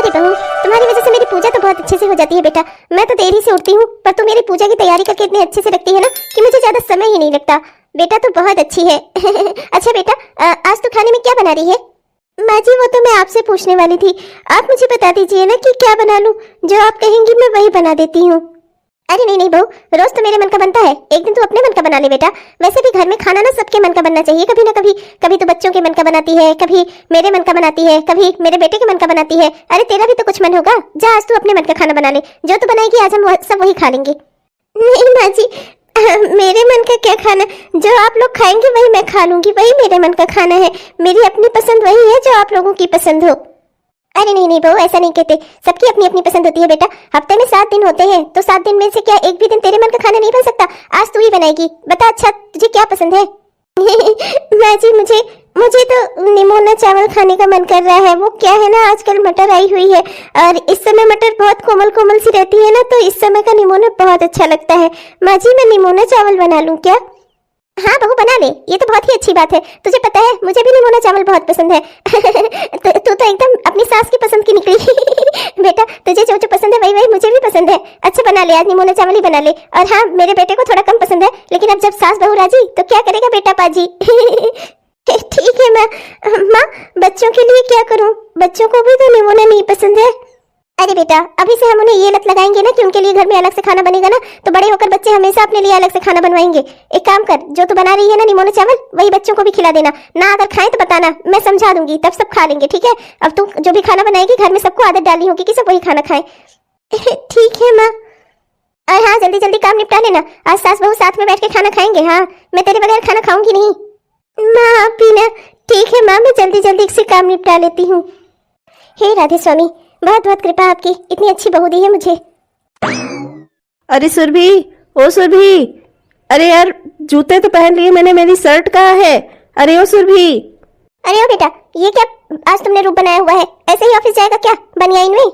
नहीं बहू, तुम्हारी वजह से मेरी पूजा तो बहुत अच्छे से हो जाती है बेटा। मैं तो देरी से उठती हूँ पर तू मेरी पूजा की तैयारी करके इतने अच्छे से रखती है ना कि मुझे ज्यादा समय ही नहीं लगता। बेटा तो बहुत अच्छी है। अच्छा बेटा, आज तू खाने में क्या बना रही है? माँ जी वो तो मैं आपसे पूछने वाली थी, आप मुझे बता दीजिए ना कि क्या बना लूं। जो आप कहेंगी मैं वही बना देती हूँ। अरे नहीं नहीं बहू, रोज तो मेरे मन का बनता है, एक दिन तू अपने मन का बना ले बेटा। वैसे भी घर में खाना ना सबके मन का बनना चाहिए कभी ना कभी। कभी तो बच्चों के मन का बनाती है, कभी मेरे मन का बनाती है, कभी मेरे बेटे के मन का बनाती है। अरे तेरा भी तो कुछ मन होगा। जा आज तू अपने मन का खाना बना ले, जो तू बनाएगी आज हम सब वही खा लेंगे। नहीं माँ जी, मेरे मन का क्या खाना, जो आप लोग खाएंगे वही मैं खा लूंगी, वही मेरे मन का खाना है। मेरी अपनी पसंद वही है जो आप लोगों की पसंद हो। अरे नहीं नहीं बहू, ऐसा नहीं कहते, सबकी अपनी अपनी पसंद होती है बेटा। हफ्ते में 7 दिन होते हैं तो 7 दिन में से क्या एक भी दिन तेरे मन का खाना नहीं बन सकता? आज तू ही बनाएगी, बता अच्छा तुझे क्या पसंद है? माँ जी मुझे तो निमोना चावल खाने का मन कर रहा है। वो क्या है ना, आजकल मटर आई हुई है और इस समय मटर बहुत कोमल कोमल सी रहती है ना, तो इस समय का निमोना बहुत अच्छा लगता है। माँ जी मैं निमोना चावल बना लूं क्या? हाँ बहू बना ले, ये तो बहुत ही अच्छी बात है। तुझे पता है मुझे भी निमोना चावल बहुत पसंद है। तू तो एकदम अपनी सास की पसंद की निकली। बेटा तुझे जो जो पसंद है वही वही मुझे भी पसंद है। अच्छा बना ले, आज निमोना चावल ही बना ले। और हाँ, मेरे बेटे को थोड़ा कम पसंद है, लेकिन अब जब सास बहू राजी तो क्या करेगा बेटा पाजी। ठीक है माँ, बच्चों के लिए क्या करूँ? बच्चों को भी तो निमोना नहीं पसंद है। अरे बेटा अभी से हम उन्हें ये लत लगाएंगे ना कि उनके लिए घर में अलग से खाना बनेगा ना, तो बड़े होकर बच्चे हमेशा अपने लिए अलग से खाना बनवाएंगे। एक काम कर, जो तू बना रही है ना निमोना चावल, वही बच्चों को भी खिला देना। ना अगर खाएं तो बताना, मैं समझा दूंगी, तब सब खा लेंगे। ठीक है? अब तू जो भी खाना बनाएगी घर में सबको आदत डाली होगी कि सब वही खाना खाएं। ठीक है माँ। और हाँ, जल्दी जल्दी काम निपटा लेना, आज सास बहू साथ में बैठ के खाना खाएंगे। हाँ, मैं तेरे बगैर खाना खाऊंगी नहीं। माँ आप भी ना। ठीक है माँ, मैं जल्दी जल्दी से काम निपटा लेती हूँ। हे राधे स्वामी, बहुत बहुत कृपा आपकी, इतनी अच्छी बहू दी है मुझे। अरे सुरभि, ओ सुरभि, अरे यार जूते तो पहन लिए मैंने, मेरी शर्ट कहाँ है? अरे ओ सुरभि। अरे ओ बेटा, ये क्या आज तुमने रूप बनाया हुआ है? ऐसे ही ऑफिस जाएगा क्या बनियाइन में?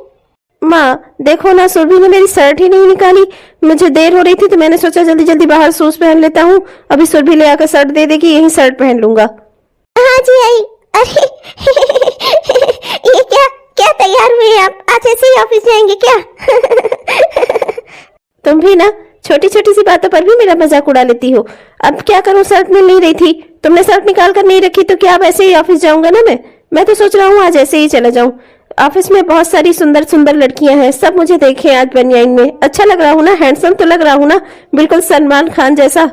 माँ देखो ना, सुरभि ने मेरी शर्ट ही नहीं निकाली। मुझे देर हो रही थी तो मैंने सोचा जल्दी जल्दी बाहर शूज पहन लेता हूँ। अभी सुरभि ले आकर शर्ट दे देगी, यही शर्ट पहन लूंगा। हाँ जी आई। अरे ये क्या तैयार हुए आप? आज ऐसे ही ऑफिस जाएंगे क्या? तुम भी ना छोटी छोटी सी बातों पर भी मेरा मजाक उड़ा लेती हो। अब क्या करूं, शर्ट मिल नहीं रही थी, तुमने शर्ट निकाल कर नहीं रखी, तो क्या अब ऐसे ही ऑफिस जाऊंगा ना मैं तो सोच रहा हूँ आज ऐसे ही चला जाऊं। ऑफिस में बहुत सारी सुंदर सुंदर लड़कियां हैं, सब मुझे देखें आज बनियाइन में। अच्छा लग रहा हूँ ना, हैंडसम तो लग रहा हूँ ना, बिल्कुल सलमान खान जैसा।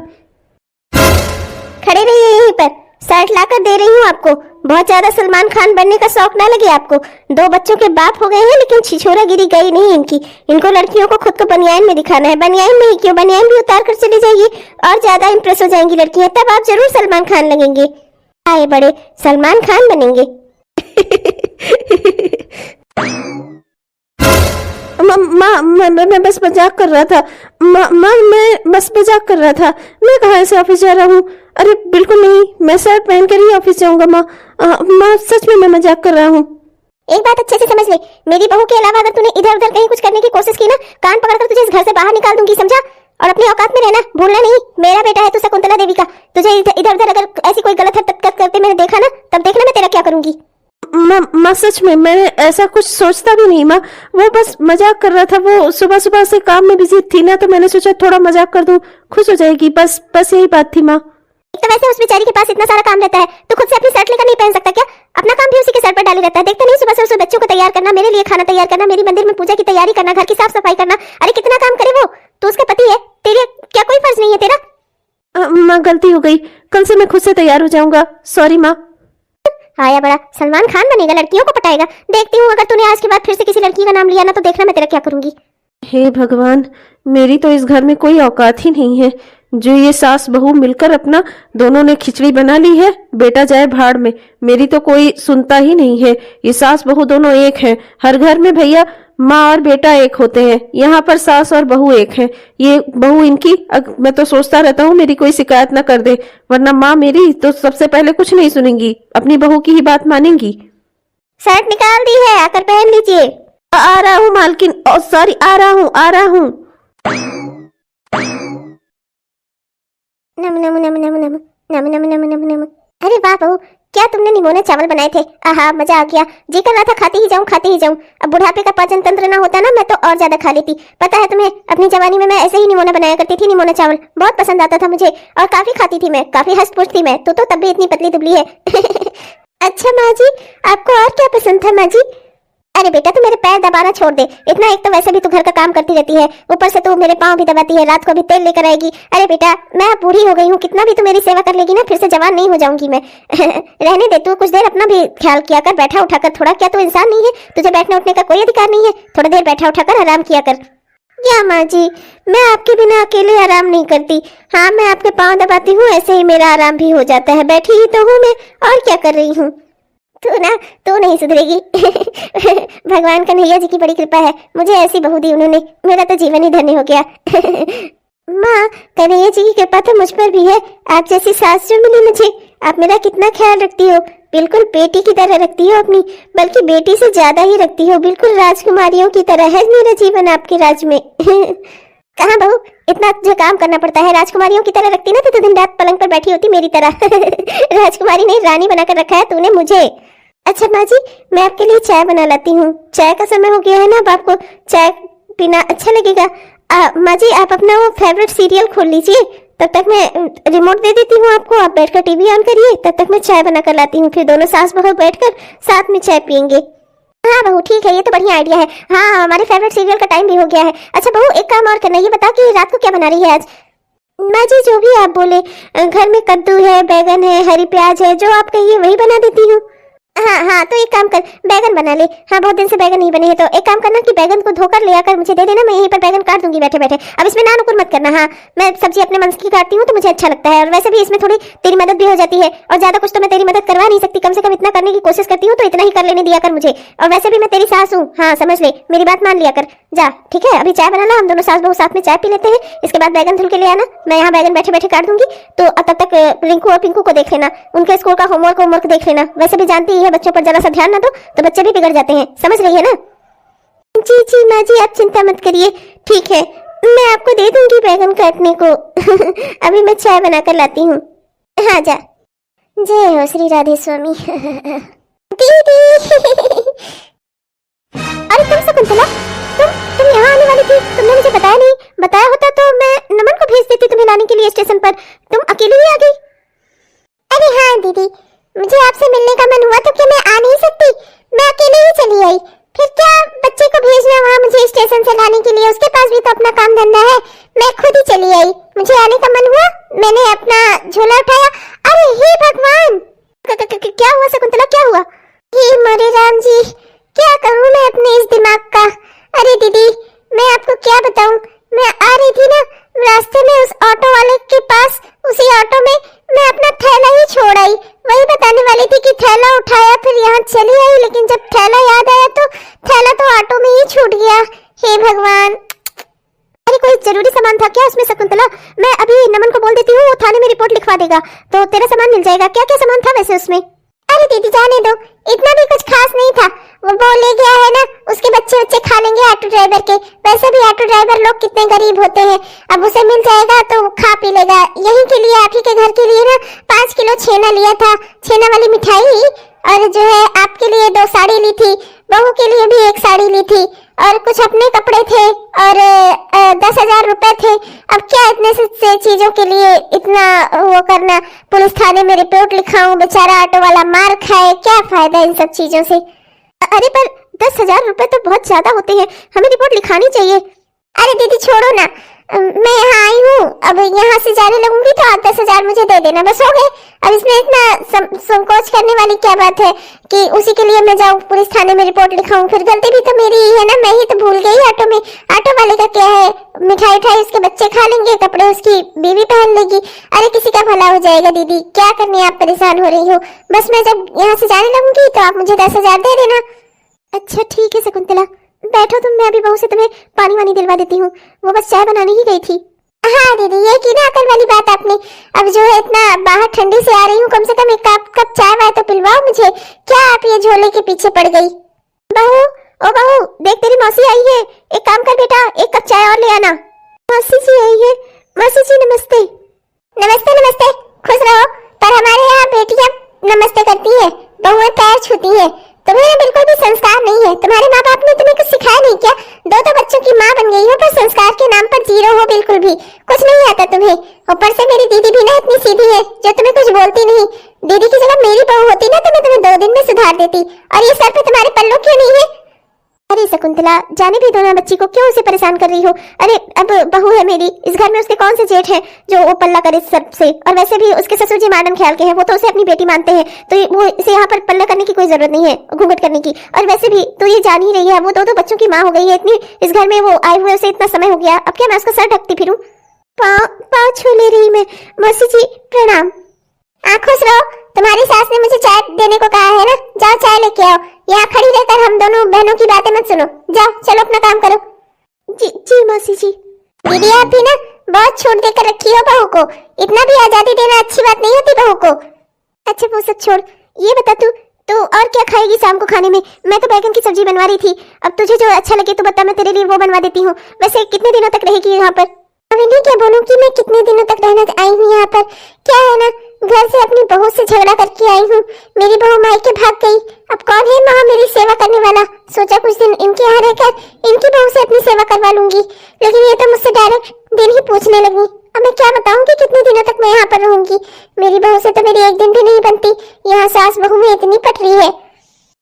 खड़े रहिए यहीं पर, शर्ट लाकर दे रही हूँ आपको। बहुत ज्यादा सलमान खान बनने का शौक ना लगे आपको। 2 बच्चों के बाप हो गए हैं लेकिन छिछोरागिरी गई नहीं इनकी। इनको लड़कियों को खुद को बनियाइन में दिखाना है। बनियाइन में ही क्यों, बनियाइन भी उतार कर चली जाइए और ज्यादा इंप्रेस हो जाएंगी लड़कियां, तब आप जरूर सलमान खान लगेंगे। आए बड़े सलमान खान बनेंगे। मैं बस मजाक कर रहा था। मैं बस मजाक कर रहा था। मैं कहाँ ऐसे ऑफिस जा रहा हूँ? अरे बिल्कुल नहीं, मैं शर्ट पहन कर ही ऑफिस जाऊंगा माँ सच में मैं मजाक कर रहा हूँ। एक बात अच्छे से समझ ले, मेरी बहू के अलावा अगर तूने इधर उधर कहीं कुछ करने की कोशिश की ना, कान पकड़कर तुझे इस घर से बाहर निकाल दूंगी, समझा? और अपनी औकात में रहना भूलना नहीं। मेरा बेटा है तू शकुंतला देवी का। तुझे इधर उधर अगर ऐसी कोई गलत हरकत करते मैंने देखा ना, तब देखना मैं तेरा क्या करूंगी। माँ सच में मैंने ऐसा कुछ सोचता भी नहीं माँ, वो बस मजाक कर रहा था। वो सुबह सुबह से काम में बिजी थी ना, तो मैंने सोचा थोड़ा मजाक कर दूं, खुश हो जाएगी, बस यही बात थी माँ। तो वैसे उस बेचारी के पास इतना सारा काम रहता है तो खुद से अपनी शर्ट लेकर नहीं पहन सकता क्या? अपना काम भी उसी के सर पर डाले रहता है। देखते नहीं सुबह से उसे बच्चों को तैयार करना, मेरे लिए खाना तैयार करना, मेरी मंदिर में पूजा की तैयारी करना, घर की साफ सफाई करना। अरे कितना काम करे वो, तो उसका पति है, तेरे क्या कोई फर्ज नहीं है तेरा? माँ गलती हो गई, कल से मैं खुद से तैयार हो जाऊंगा, सॉरी माँ। आया बड़ा सलमान खान बनेगा, लड़कियों को पटाएगा। देखती हूँ अगर तूने आज के बाद फिर से किसी लड़की का नाम लिया ना, तो देखना मैं तेरा क्या करूंगी। हे भगवान, मेरी तो इस घर में कोई औकात ही नहीं है। जो ये सास बहू मिलकर अपना दोनों ने खिचड़ी बना ली है, बेटा जाए भाड़ में। मेरी तो कोई सुनता ही नहीं है। ये सास बहू दोनों एक हैं। हर घर में भैया माँ और बेटा एक होते हैं, यहाँ पर सास और बहू एक है। ये बहू इनकी मैं तो सोचता रहता हूँ मेरी कोई शिकायत ना कर दे, वरना माँ मेरी तो सबसे पहले कुछ नहीं सुनेंगी, अपनी बहू की ही बात मानेंगी। शर्ट निकाल दी है, आकर पहन लीजिए। आ रहा हूँ मालकिन, सॉरी आ रहा हूँ। नम नम नम नम नम नम नम नम नम नम। अरे वाह बहू, क्या तुमने निमोने चावल बनाए थे? आहा, मजा आ गया। जी कर रहा था खाती ही जाऊं खाती ही जाऊं। अब बुढ़ापे का पाचन तंत्र ना होता ना, मैं तो और ज्यादा खा लेती। पता है तुम्हें, अपनी जवानी में मैं ऐसे ही निमोना बनाया करती थी। निमोना चावल बहुत पसंद आता था मुझे और काफी खाती थी मैं, काफी हष्ट पुष्ट थी मैं। तू तो तब भी इतनी पतली दुबली है। अच्छा माँ जी, आपको और क्या पसंद था माँ जी? अरे बेटा, तू मेरे पैर दबाना छोड़ दे। इतना एक तो वैसे भी तू घर का काम करती रहती है, ऊपर से तू मेरे पाँव भी दबाती है, रात को भी तेल लेकर आएगी। अरे बेटा, मैं अब बूढ़ी हो गई हूँ, कितना भी तू मेरी सेवा कर लेगी ना, फिर से जवान नहीं हो जाऊंगी मैं। रहने दे, तू कुछ देर अपना भी ख्याल किया कर, बैठा उठा कर थोड़ा। क्या तू इंसान नहीं है? तुझे बैठने उठने का कोई अधिकार नहीं है? थोड़ा देर बैठा उठा कर आराम किया कर। क्या माँ जी, मैं आपके बिना अकेले आराम नहीं करती। हाँ, मैं आपके पाँव दबाती हूँ, ऐसे ही मेरा आराम भी हो जाता है। बैठी ही तो हूँ मैं, और क्या कर रही हूँ। तू नहीं सुधरेगी। भगवान कन्हैया जी की बड़ी कृपा है, मुझे ऐसी बहू दी उन्होंने, मेरा तो जीवन ही धन्य हो गया। माँ, कन्हैया जी की कृपा तो मुझ पर भी है। आप जैसी सास जो मिली मुझे, आप मेरा कितना ख्याल रखती हो, बिल्कुल बेटी की तरह रखती हो अपनी, बल्कि बेटी से ज्यादा ही रखती हो। बिल्कुल राजकुमारियों की तरह है मेरा जीवन आपके राज में। कहाँ बहू, इतना जो काम करना पड़ता है। राजकुमारियों की तरह रखती ना तो दिन रात पलंग पर बैठी होती मेरी तरह। राजकुमारी नहीं, रानी बनाकर रखा है तूने मुझे। अच्छा माँ जी, मैं आपके लिए चाय बना लाती हूँ। चाय का समय हो गया है ना, अब आपको चाय पीना अच्छा लगेगा। माँ जी, आप अपना वो फेवरेट सीरियल खोल लीजिए, तब तक मैं रिमोट दे देती हूँ आपको। आप बैठकर टीवी ऑन करिए, तब तक मैं चाय बना कर लाती हूँ। फिर दोनों सास बहू बैठकर साथ में चाय पियेंगे। हाँ बहू, ठीक है, ये तो बढ़िया आइडिया है। हाँ, हमारे फेवरेट सीरियल का टाइम भी हो गया है। अच्छा बहू, एक काम और करना, ये बता कि रात को क्या बना रही है आज? माँ जी, जो भी आप बोले। घर में कद्दू है, बैगन है, हरी प्याज है, जो आप कहिए वही बना देती हूँ। हाँ हाँ, तो एक काम कर, बैगन बना ले। हाँ, बहुत दिन से बैगन नहीं बने हैं, तो एक काम करना कि बैगन को धोकर ले आकर मुझे दे देना, मैं यहीं पर बैगन काट दूंगी बैठे बैठे। अब इसमें ना नुकुर मत करना। हाँ, मैं सब्जी अपने मन की काटती हूँ तो मुझे अच्छा लगता है, और वैसे भी इसमें थोड़ी तेरी मदद भी हो जाती है। और ज्यादा कुछ तो मैं तेरी मदद करवा नहीं सकती, कम से कम इतना करने की कोशिश करती हूँ, तो इतना ही कर लेने दिया कर मुझे। और वैसे भी मैं तेरी सास हूँ, हाँ समझ ले, मेरी बात मान लिया कर। जा, ठीक है, अभी चाय बना ला, हम दोनों सास बहू साथ में चाय पी लेते हैं। इसके बाद बैगन धुल के ले आना, मैं यहाँ बैगन बैठे बैठे काट दूंगी। तो तब तक रिंकू और पिंकू को देख लेना, उनके स्कूल का होमवर्क देख लेना। वैसे भी जानती ही है, बच्चों पर जरा सा ध्यान ना दो तो बच्चे भी बिगड़ जाते हैं, समझ रही है ना? जी जी माँ जी, आप चिंता मत करिए, ठीक है, मैं आपको दे दूंगी बैगन काटने को। अभी मैं चाय बना कर लाती हूँ। हाँ जा। जय हो श्री राधे स्वामी। दीदी। अरे तुम शकुंतला, तुम यहाँ आने वाली थी? तुमने मुझे बताया नहीं। बताया होता तो मैं नमन को भेज देती तुम्हें लाने के लिए स्टेशन पर। तुम अकेली ही आ गई? अरे हाँ दीदी, मुझे आपसे मिलने का मन हुआ तो क्या मैं आ नहीं सकती? मैं अकेले ही चली आई। फिर क्या बच्चे को भेजना वहाँ मुझे स्टेशन से लाने के लिए? उसके पास भी तो अपना काम धंधा है। मैं खुद ही चली आई, मुझे आने का मन हुआ, मैंने अपना झोला उठाया। अरे हे भगवान, क्या हुआ शकुंतला, क्या हुआ? हे मोरे राम जी, क्या करूँ मैं अपने इस दिमाग का। अरे दीदी, मैं आपको क्या बताऊं, मैं आ रही थी ना, रास्ते में उस ऑटो वाले के पास, उसी ऑटो में मैं अपना थैला ही छोड़ आई। वही बताने वाली थी कि थैला उठाया, फिर यहाँ चली आई, लेकिन जब थैला याद आया तो थैला तो ऑटो में ही छूट गया। हे भगवान। अरे कोई जरूरी सामान था क्या उसमें शकुंतला? मैं अभी नमन को बोल देती हूँ, वो थाने में रिपोर्ट लिखवा देगा, तो तेरा सामान मिल जाएगा। क्या क्या सामान था वैसे उसमें? अरे दीदी जाने दो, इतना भी कुछ खास नहीं था। वो ले गया है ना, उसके बच्चे खा लेंगे ऑटो ड्राइवर के। वैसे भी ऑटो ड्राइवर लोग कितने गरीब होते हैं, अब उसे मिल जाएगा तो वो खा पी लेगा। यहीं के लिए, आप ही के घर के लिए ना 5 किलो छेना लिया था, छेना वाली मिठाई, और जो है आपके लिए 2 साड़ी ली थी, बहू के लिए भी 1 साड़ी ली थी, और कुछ अपने कपड़े थे, और 10,000 रुपए थे। अब क्या इतने से चीजों के लिए इतना वो करना? पुलिस थाने में रिपोर्ट लिखाऊं, बेचारा ऑटो वाला मार खाए, क्या फायदा इन सब चीजों से? अरे पर 10,000 रुपए तो बहुत ज्यादा होते हैं, हमें रिपोर्ट लिखानी चाहिए। अरे दीदी छोड़ो ना, मैं यहाँ आई हूँ, अब यहाँ से जाने लगूंगी तो आप 10,000 मुझे दे देना, बस हो गए। अब इसमें इतना संकोच करने वाली क्या बात है कि उसी के लिए मैं जाऊँ पुलिस थाने में रिपोर्ट लिखाऊं? फिर गलती भी तो मेरी ही है ना, मैं ही तो भूल गई ऑटो में। ऑटो वाले का क्या है, मिठाई उसके बच्चे खा लेंगे, कपड़े उसकी बीवी पहन लेगी। अरे किसी का भला हो जाएगा दीदी, क्या करने आप परेशान हो रही हो? बस मैं जब यहाँ से जाने लगूंगी तो आप मुझे 10,000 दे देना। अच्छा ठीक है शकुंतला, बैठो तुम, मैं अभी बहू से तुम्हें पानी वानी दिलवा देती हूँ, वो बस चाय बनाने ही गई थी। हाँ दीदी, ये की ना अकल वाली बात आपने। अब जो है इतना बाहर ठंडी से आ रही हूँ, कम से कम 1 कप चाय वाय तो पिलवाओ मुझे। क्या आप ये झोले के पीछे पड़ गई? बहू, ओ बहू, देख तेरी मौसी आई है, एक काम कर बेटा, 1 कप चाय और ले आना। मौसी जी आई है। मौसी जी नमस्ते। नमस्ते नमस्ते, खुश रहो। पर हमारे यहाँ बेटियां नमस्ते करती है, बहुएं पैर छूती है। तुम्हें बिल्कुल भी संस्कार नहीं है। तुम्हारे माँ बाप ने तुम्हें कुछ सिखाया नहीं क्या? दो बच्चों की माँ बन गई हो पर संस्कार के नाम पर जीरो हो, बिल्कुल भी कुछ नहीं आता तुम्हें। ऊपर से मेरी दीदी भी ना इतनी सीधी है जो तुम्हें कुछ बोलती नहीं। दीदी की जगह मेरी बहू होती ना तो मैं तुम्हें 2 दिन में सुधार देती। और ये सर पे तुम्हारे पल्लू क्यों नहीं है? अरे शकुंतला, जाने भी दो ना बच्ची को, क्यों उसे परेशान कर रही हो? अरे अब बहू है मेरी, इस घर में उसके कौन से जेठ है जो वो पल्ला करे सर से? और वैसे भी उसके ससुर जी मॉडर्न ख्याल के हैं, वो तो उसे अपनी बेटी मानते हैं, तो वो इसे यहाँ पर पल्ला करने की कोई जरूरत नहीं है, घूंघट करने की। और वैसे भी तो ये जान ही रही है, वो 2 बच्चों की माँ हो गई है, इतनी इस घर में वो आए हुए उसे इतना समय हो गया, अब क्या मैं उसका सर ढकती फिरूं? पाँव छू ले रही मैं। मौसी जी प्रणाम। खुश रहो, तुम्हारी सास ने मुझे चाय देने को कहा है ना, जाओ चाय लेके आओ। यहाँ खड़ी रहकर हम दोनों बहनों की बातें मत सुनो, जाओ चलो अपना काम करो। जी मौसी जी। दीदी आप भी ना बहुत छूट देकर रखी हो बहू को, इतना भी आजादी देना अच्छी बात नहीं होती बहू को। अच्छा वो सब छोड़, ये बता तू तो और क्या खाएगी शाम को खाने में? मैं तो बैगन की सब्जी बनवा रही थी, अब तुझे जो अच्छा लगे तो बता, मैं तेरे लिए वो बनवा देती हूँ। वैसे कितने दिनों तक रहेगी यहाँ पर? अभी नहीं क्या बोलूं कि मैं कितने दिनों तक रहना आई हूँ यहाँ पर। क्या है ना, घर से अपनी बहू से झगड़ा करके आई हूँ, मेरी बहू मायके भाग गई, अब कौन है वहाँ मेरी सेवा करने वाला? सोचा कुछ दिन इनके यहाँ रहकर इनकी बहू से अपनी सेवा करवा लूंगी, लेकिन ये तो मुझसे डायरेक्ट दिन ही पूछने लगी। अब मैं क्या बताऊं कि कितने दिनों तक मैं यहाँ पर रहूंगी? मेरी बहू से तो मेरी एक दिन भी नहीं बनती, यहाँ सास बहू में इतनी पटरी है।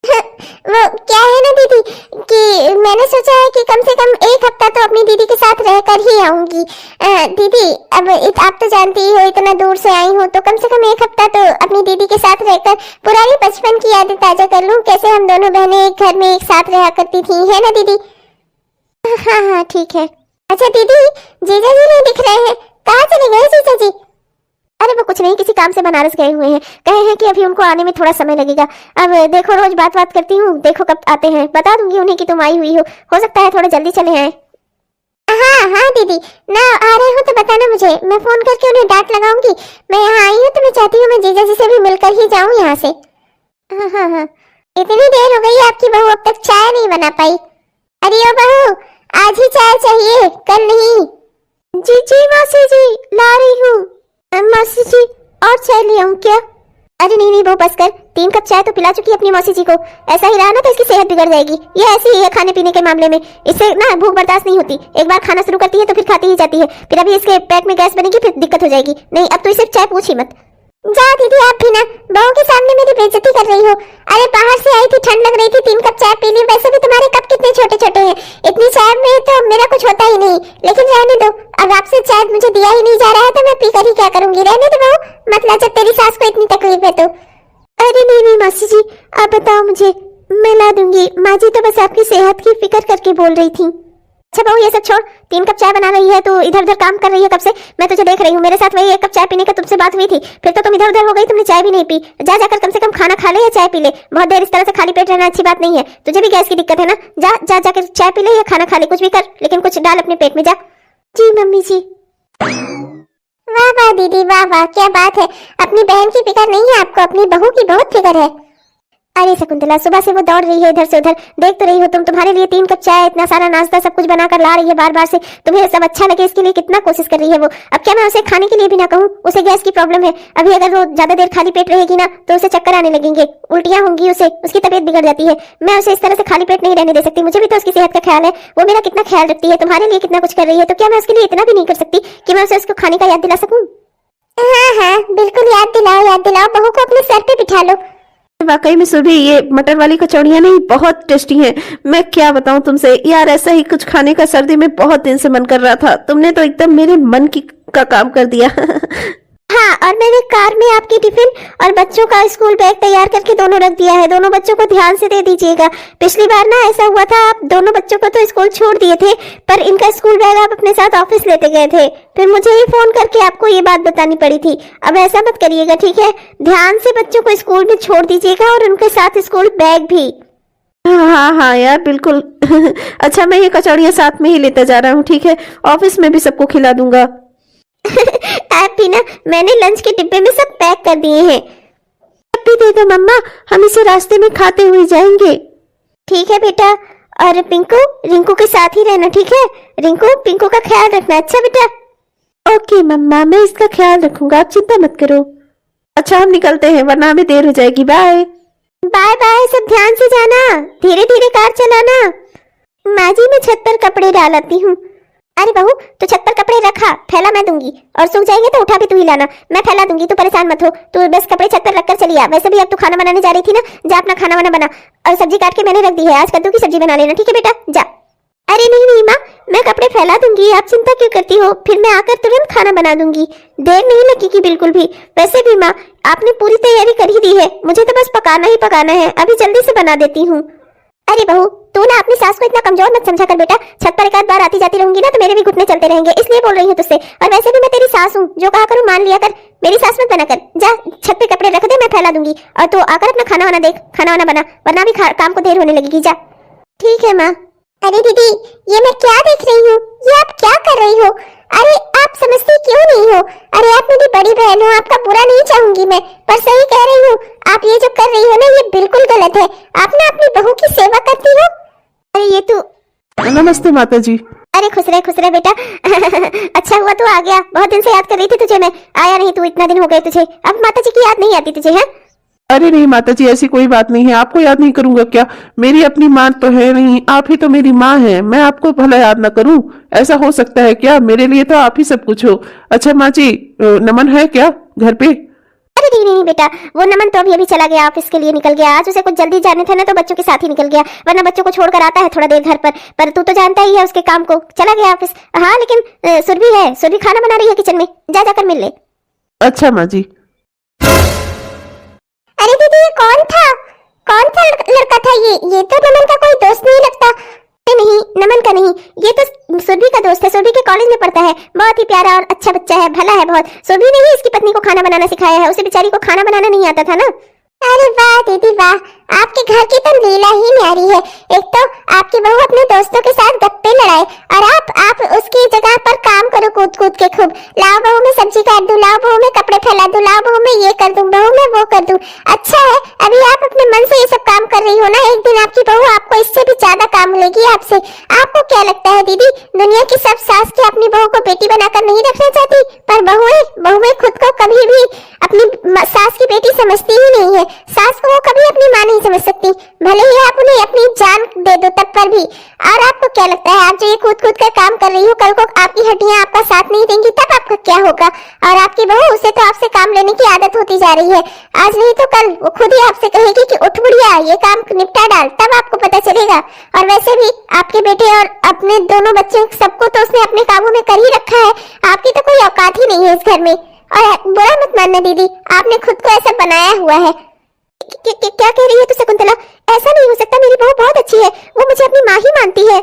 वो क्या है ना दीदी कि मैंने सोचा है कि कम से कम 1 हफ्ता तो अपनी दीदी के साथ रहकर ही आऊंगी। दीदी अब आप तो जानती ही हो, इतना दूर से आई हूँ तो कम से कम 1 हफ्ता तो अपनी दीदी के साथ रहकर पुरानी बचपन की यादें ताजा कर लूं, कैसे हम दोनों बहनें एक घर में एक साथ रहा करती थी, है ना दीदी? हाँ ठीक है। अच्छा दीदी, जीजा जी नहीं दिख रहे हैं, कहाँ चले गए जीजा जी? अरे वो कुछ नहीं, किसी काम से बनारस गए हुए हैं, कहे हैं कि अभी उनको आने में थोड़ा समय लगेगा। अब देखो रोज बात करती हूँ, देखो कब आते हैं, बता दूंगी उन्हें कि तुम आई हुई हो सकता है थोड़ा जल्दी चले आए। हाँ दीदी, ना आ रहे हो तो बताना मुझे, मैं फोन करके उन्हें डांट लगाऊंगी। मैं यहाँ आई हूँ तो मैं चाहती हूँ मैं जीजा जी से भी मिलकर ही जाऊँ यहाँ से। हाँ, इतनी देर हो गई आपकी बहू अब तक चाय नहीं बना पाई। अरे ओ बहू, आज ही चाय चाहिए, कल नहीं। जी मौसी जी ला रही हूँ। मौसी जी और चाय ले आऊं क्या? अरे नहीं बहू बस कर, 3 कप चाय तो पिला चुकी है अपनी मौसी जी को, ऐसा ही रहा ना तो इसकी सेहत बिगड़ जाएगी। ये ऐसी ही है खाने पीने के मामले में, इससे ना भूख बर्दाश्त नहीं होती, एक बार खाना शुरू करती है तो फिर खाती ही जाती है, फिर अभी इसके पेट में गैस बनेगी, फिर दिक्कत हो जाएगी। नहीं अब तो इसे चाय पूछ ही मत। जा दीदी आप भी ना बहू के सामने मेरी बेइज्जती कर रही हो। अरे बाहर से आई थी, ठंड लग रही थी, 3 कप चाय पी ली। वैसे भी तुम्हारे कप कितने छोटे छोटे हैं, इतनी चाय में तो मेरा कुछ होता ही नहीं, लेकिन रहने दो, अब आपसे चाय मुझे दिया ही नहीं जा रहा है तो मैं पीकर ही क्या करूंगी, रहने दो बहू, मतलब जब तेरी सास को इतनी तकलीफ है तो। अरे नहीं मासी जी आप बताओ मुझे, मैं ला दूंगी। माँ जी तो बस आपकी सेहत की फिक्र करके बोल रही थी। अच्छा बहू ये सब छोड़, 3 कप चाय बना रही है तो इधर उधर काम कर रही है कब से, मैं तुझे देख रही हूँ। मेरे साथ वही 1 कप चाय पीने का तुमसे बात हुई थी, फिर तो तुम इधर उधर हो गई, तुमने चाय भी नहीं पी। जा जाकर कम से कम खाना खा ले या चाय पी ले, बहुत देर इस तरह से खाली पेट रहना अच्छी बात नहीं है। तुझे भी गैस की दिक्कत है ना, जा जाकर चाय पी ले या खाना खा ले, कुछ भी कर, लेकिन कुछ डाल अपने पेट में, जा। जी मम्मी जी। वाह दीदी वाह, क्या बात है, अपनी बहन की फिक्र नहीं है आपको, अपनी बहू की बहुत फिक्र है। अरे शकुंतला सुबह से वो दौड़ रही है इधर से उधर, देख तो रही हो तुम, तुम्हारे लिए 3 कप चाय, इतना सारा नाश्ता सब कुछ बनाकर ला रही है बार बार से, तुम्हें सब अच्छा लगे इसके लिए कितना कोशिश कर रही है वो। अब क्या मैं उसे खाने के लिए भी ना कहूँ, उसे गैस की प्रॉब्लम है, अभी अगर वो ज्यादा देर खाली पेट रहेगी ना तो उसे चक्कर आने लगेंगे, उल्टियां होंगी, उसे उसकी तबीयत बिगड़ जाती है। मैं उसे इस तरह से खाली पेट नहीं रहने दे सकती, मुझे भी तो उसकी सेहत का ख्याल है, वो मेरा कितना ख्याल रखती है, तुम्हारे लिए कितना कुछ कर रही है, तो क्या मैं उसके लिए इतना भी नहीं कर सकती कि मैं उसे उसको खाने का याद दिला सकूं? हाँ बिल्कुल याद दिलाओ, बहू को अपने सर पे बिठा लो। वाकई में सुबह ये मटर वाली कचौड़ियाँ नहीं बहुत टेस्टी हैं, मैं क्या बताऊं तुमसे यार, ऐसा ही कुछ खाने का सर्दी में बहुत दिन से मन कर रहा था, तुमने तो एकदम मेरे मन का काम कर दिया। हाँ और मैंने कार में आपकी टिफिन और बच्चों का स्कूल बैग तैयार करके दोनों रख दिया है, दोनों बच्चों को ध्यान से दे दीजिएगा। पिछली बार ना ऐसा हुआ था, आप दोनों बच्चों को तो स्कूल छोड़ दिए थे पर इनका स्कूल बैग आप अपने साथ ऑफिस लेते गए थे, फिर मुझे ही फोन करके आपको ये बात बतानी पड़ी थी। अब ऐसा मत करिएगा ठीक है, ध्यान से बच्चों को स्कूल में छोड़ दीजिएगा और उनके साथ स्कूल बैग भी। हाँ यार बिल्कुल। अच्छा मैं ये कचौड़ियाँ साथ में ही लेता जा रहा हूँ, ठीक है, ऑफिस में भी सबको खिला दूंगा। आप भी ना, मैंने लंच के डिब्बे में सब पैक कर दिए हैं। अब भी दे दो मम्मा, हम इसे रास्ते में खाते हुए जाएंगे। ठीक है बेटा, और रिंकू के साथ ही रहना ठीक है, पिंकू का ख्याल रखना। अच्छा बेटा। ओके मम्मा, मैं इसका ख्याल रखूंगा, आप चिंता मत करो। अच्छा हम निकलते हैं वरना हमें देर हो जाएगी। बाय बाय बाय, सब ध्यान से जाना, धीरे धीरे कार चलाना। माँ जी, मैं छत पर कपड़े डाल आती हूँ। अरे बहू, तो छत पर कपड़े रखा, फैला मैं दूंगी, और सूख जाएंगे तो उठा भी तू ही लाना, मैं फैला दूंगी, तू परेशान मत हो। तू बस कपड़े छत पर रखकर चली आ। वैसे भी अब तू खाना बनाने जा रही थी ना, जा अपना खाना वाना बना, और सब्जी काट के मैंने रख दी है, आज कद्दू की सब्जी बना लेना, ठीक है बेटा, जा। अरे नहीं नहीं माँ, मैं कपड़े फैला दूंगी, आप चिंता क्यों करती हो, फिर मैं आकर तुरंत खाना बना दूंगी, देर नहीं लगेगी बिल्कुल भी। वैसे भी माँ, आपने पूरी तैयारी कर ही दी है, मुझे तो बस पकाना ही पकाना है, अभी जल्दी से बना देती हूँ। अरे बहू, तू ना अपनी सास को इतना कमजोर मत समझा कर बेटा, छत पर एक आध बार आती जाती रहूंगी ना तो मेरे भी घुटने चलते रहेंगे, इसलिए बोल रही हूँ तुझसे। और वैसे भी मैं तेरी सास हूँ, जो कहा करूँ मान लिया कर, मेरी सास मत बना कर। जा छत पे कपड़े रख दे, मैं फैला दूंगी, और तू आकर अपना खाना वाना देख, खाना वाना बना, वरना भी काम को देर होने लगेगी। जा। ठीक है माँ। अरे दीदी, ये मैं क्या देख रही हूँ, ये आप क्या कर रही हो? अरे आप समझती क्यों नहीं हो? अरे आप मेरी बड़ी बहन हो, आपका बुरा नहीं चाहूंगी मैं, पर सही कह रही हूँ, आप ये जो कर रही हो ना ये बिल्कुल गलत है। आप ना अपनी बहू की सेवा करती हो। अरे ये तू। नमस्ते माता जी। अरे खुश रहे बेटा। अच्छा हुआ तू आ गया, बहुत दिन से याद कर रही थी तुझे मैं, आया नहीं तू, इतना दिन हो गए तुझे, अब माता जी की याद नहीं आती तुझे? है अरे नहीं माता जी, ऐसी कोई बात नहीं है, आपको याद नहीं करूंगा क्या? मेरी अपनी माँ तो है नहीं, आप ही तो मेरी माँ है, मैं आपको भला याद ना करूं? ऐसा हो सकता है क्या? मेरे लिए तो आप ही सब कुछ हो। अच्छा माँ जी, नमन है क्या घर पे? अरे नहीं बेटा, वो नमन तो अभी चला गया, ऑफिस के लिए निकल गया, आज उसे कुछ जल्दी जाने थे ना तो बच्चों के साथ ही निकल गया, वरना बच्चों को छोड़कर आता है थोड़ा देर घर पर तू तो जानता ही है उसके काम को, चला गया ऑफिस। हाँ लेकिन सुरभि है, सुरभि खाना बना रही है किचन में, जा जाकर मिल ले। अच्छा माँ जी। अरे दीदी, ये कौन था लड़का था? ये तो नमन का कोई दोस्त नहीं लगता। नहीं, नमन का नहीं, ये तो सुरभि का दोस्त है, सुरभि के कॉलेज में पढ़ता है, बहुत ही प्यारा और अच्छा बच्चा है, भला है बहुत। सुरभि ने ही इसकी पत्नी को खाना बनाना सिखाया है, उसे बेचारी को खाना बनाना नहीं आता था ना। अरे वाह दीदी वाह, आपके घर की तो लीला ही न्यारी है। एक तो आपकी बहू अपने दोस्तों के साथ गप्पे लड़ाए, और आप उसकी जगह पर काम करो कूद कूद के खूब। लाओ बहू मैं सब्जी काट दूं, लाओ बहू मैं कपड़े फैला दूं, लाओ बहू मैं ये कर दूं, बहू मैं वो कर दूं। अच्छा है, अभी आप अपने मन से ये सब काम कर रही हो ना, एक दिन आपकी बहू आपको इससे भी ज्यादा काम लेगी आपसे। आपको क्या लगता है दीदी, दुनिया की सब सास की अपनी बहू को बेटी बनाकर नहीं रखना चाहती, पर बहुएं खुद को कभी भी अपनी सास की बेटी समझती ही नहीं है। सास को वो कभी अपनी माँ नहीं समझ सकती, भले ही आप उन्हें अपनी जान दे दो तब पर भी। और आपको क्या लगता है, आप जो ये कूद कूद कर काम कर रही हो, कल को आपकी हड्डियां आपका साथ नहीं देंगी तब आपका क्या होगा? और आपकी बहू, उसे तो आपसे काम लेने की आदत होती जा रही है, आज नहीं तो कल वो खुद ही आपसे कहेगी कि उठ बुढ़िया ये काम निपटा डाल, तब आपको पता चलेगा। और वैसे भी आपके बेटे और अपने दोनों बच्चे सबको तो उसने अपने काबू में कर ही रखा है, आपकी तो कोई औकात ही नहीं है इस घर में। और बुरा मत मानना दीदी, आपने खुद को ऐसा बनाया हुआ है। क्या कह रही है तू शकुंतला? ऐसा नहीं हो सकता, मेरी बहू बहुत अच्छी है, वो मुझे अपनी माँ ही मानती है।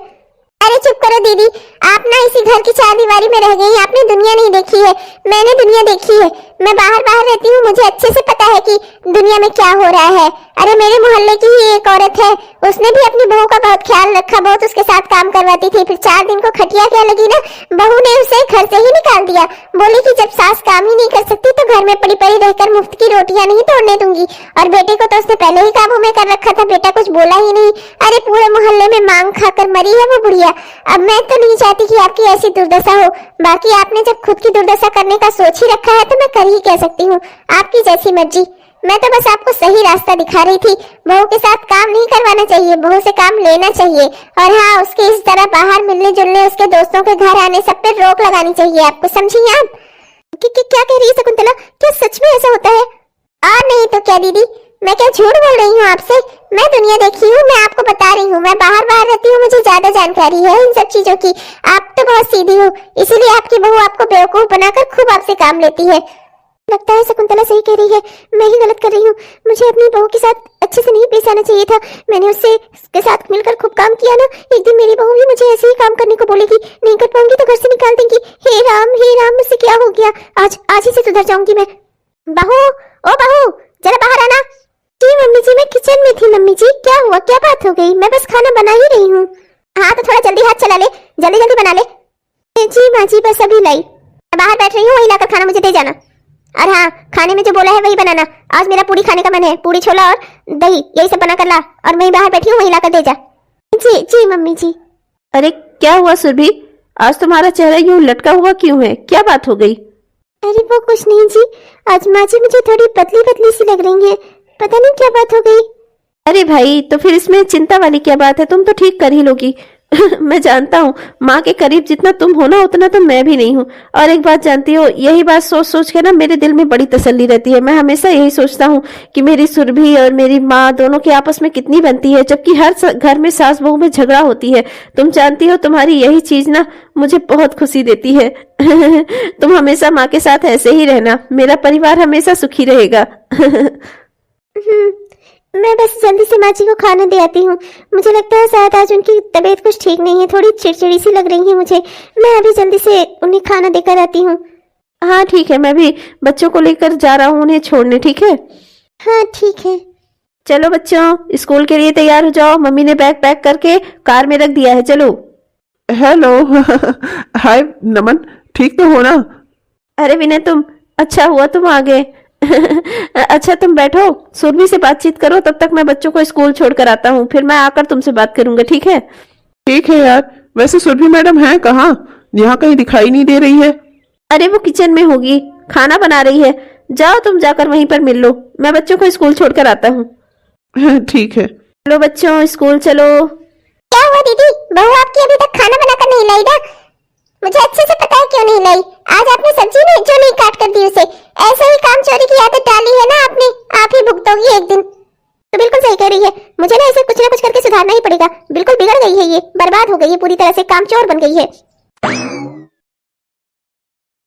अरे चुप करो दीदी, आप ना इसी घर की चार दीवारी में रह गई, आपने दुनिया नहीं देखी है, मैंने दुनिया देखी है। मैं बाहर रहती हूँ, मुझे अच्छे से पता है कि दुनिया में क्या हो रहा है। अरे मेरे मोहल्ले की ही एक औरत है, उसने भी अपनी बहू का बहुत ख्याल रखा, बहुत उसके साथ काम करवाती थी, फिर 4 दिन को खटिया क्या लगी ना, बहू ने उसे घर से ही निकाल दिया, बोली कि जब सास काम ही नहीं कर सकती तो घर में पड़ी पड़ी रहकर मुफ्त की रोटियां नहीं तोड़ने दूंगी। और बेटे को तो उसने पहले ही काबू में कर रखा था, बेटा कुछ बोला ही नहीं। अरे पूरे मोहल्ले में मांग खाकर मरी है वो बुढ़िया। अब मैं तो नहीं चाहती कि आपकी ऐसी दुर्दशा हो, बाकी आपने जब खुद की दुर्दशा करने का सोच ही रखा है तो मैं कर ही कह सकती हूँ, आपकी जैसी मर्जी। मैं तो बस आपको सही रास्ता दिखा रही थी, बहू के साथ काम नहीं करवाना चाहिए, बहू से काम लेना चाहिए। और हाँ, उसके इस तरह बाहर मिलने जुलने, उसके दोस्तों के घर आने, सब पे रोक लगानी चाहिए आपको, समझी आप? क्या कह रही है शकुंतला, क्या सच में ऐसा होता है? और नहीं तो क्या दीदी, मैं क्या झूठ बोल रही हूँ आपसे? मैं दुनिया देखी हूँ, मैं आपको बता रही हूँ, मैं बाहर रहती हूँ, मुझे ज्यादा जानकारी है इन सब चीजों की। आप तो बहुत सीधी हो, इसीलिए आपकी बहू आपको बेवकूफ बनाकर खूब आपसे काम लेती है। लगता है शकुंतला सही कह रही है, मैं ही गलत कर रही हूँ, मुझे अपनी बहू के साथ अच्छे से नहीं पेश आना चाहिए था। मैंने उसके साथ मिलकर खूब काम किया ना, एक दिन मेरी बहू भी मुझे ऐसे ही काम करने को बोलेगी, नहीं कर पाऊंगी तो घर से निकाल देंगी। हे राम मुझसे क्या हो गया? आज ही से सुधर जाऊंगी मैं। बहू, ओ बहू, जरा बाहर आना। जी मम्मी जी, मैं किचन में थी। मम्मी जी क्या हुआ, क्या बात हो गई? मैं बस खाना बना ही रही हूँ। हाँ तो थोड़ा जल्दी हाथ चला ले, जल्दी जल्दी बना ले। जी माँ जी, बस अभी लाई, बाहर बैठ रही हूँ, वही लाकर खाना मुझे दे जाना। और हाँ, खाने में जो बोला है वही बनाना, आज मेरा पूरी खाने का मन है, पूरी छोला और दही यही सब बना कर ला, और मैं बाहर बैठी हूँ, वही लाकर दे जा। जी जी मम्मी जी। अरे क्या हुआ सुरभि, आज तुम्हारा चेहरा यूं लटका हुआ क्यों है, क्या बात हो गई? अरे वो कुछ नहीं जी, आज माँ जी मुझे थोड़ी पतली पतली सी लग रही है, पता नहीं क्या बात हो गई। अरे भाई, तो फिर इसमें चिंता वाली क्या बात है, तुम तो ठीक कर ही लोगी। मैं जानता हूँ माँ के करीब जितना तुम हो ना उतना तो मैं भी नहीं हूँ। और एक बात जानती हो, यही बात सोच सोच के ना मेरे दिल में बड़ी तसल्ली रहती है। मैं हमेशा यही सोचता हूँ कि मेरी सुरभि और मेरी माँ दोनों की आपस में कितनी बनती है, जबकि हर घर में सास बहू में झगड़ा होती है। तुम जानती हो तुम्हारी यही चीज ना मुझे बहुत खुशी देती है। तुम हमेशा माँ के साथ ऐसे ही रहना, मेरा परिवार हमेशा सुखी रहेगा। मैं बस जल्दी से माँ जी को खाना दे आती हूँ। मुझे लगता है शायद आज उनकी तबीयत कुछ ठीक नहीं है, थोड़ी चिड़चिड़ी सी लग रही है मुझे। मैं अभी जल्दी से उन्हें खाना देकर आती हूँ। हाँ ठीक है, मैं भी बच्चों को लेकर जा रहा हूँ उन्हें छोड़ने, ठीक है? हाँ ठीक है। चलो बच्चों, स्कूल के लिए तैयार हो जाओ। मम्मी ने बैग पैक करके कार में रख दिया है, चलो। हेलो। हाय नमन, ठीक तो हो ना? अरे विनय, तुम अच्छा हुआ तुम आ गए। अच्छा तुम बैठो, सुरभि से बातचीत करो, तब तक मैं बच्चों को स्कूल छोड़कर आता हूँ, फिर मैं आकर तुमसे बात करूंगा, ठीक है? ठीक है यार। वैसे सुरभि मैडम है कहाँ? यहाँ कहीं दिखाई नहीं दे रही है। अरे वो किचन में होगी, खाना बना रही है। जाओ तुम जाकर वहीं पर मिल लो, मैं बच्चों को स्कूल छोड़कर आता हूँ। ठीक है। चलो बच्चों, स्कूल चलो। क्या हुआ दीदी, बहू आपकी अभी तक खाना बनाकर नहीं लाई ना? मुझे अच्छे से पता है क्यों नहीं लाई। आज आपने सब्जी नहीं जो नहीं काट कर दी उसे, ऐसे ही काम चोरी की आदत डाली है ना आपने, आप ही भुगतोगी एक दिन। तो बिल्कुल सही कह रही है, मुझे ना इसे कुछ ना कुछ करके सुधारना ही पड़ेगा। बिल्कुल बिगड़ गई है ये, बर्बाद हो गई है पूरी तरह से, कामचोर बन गई है।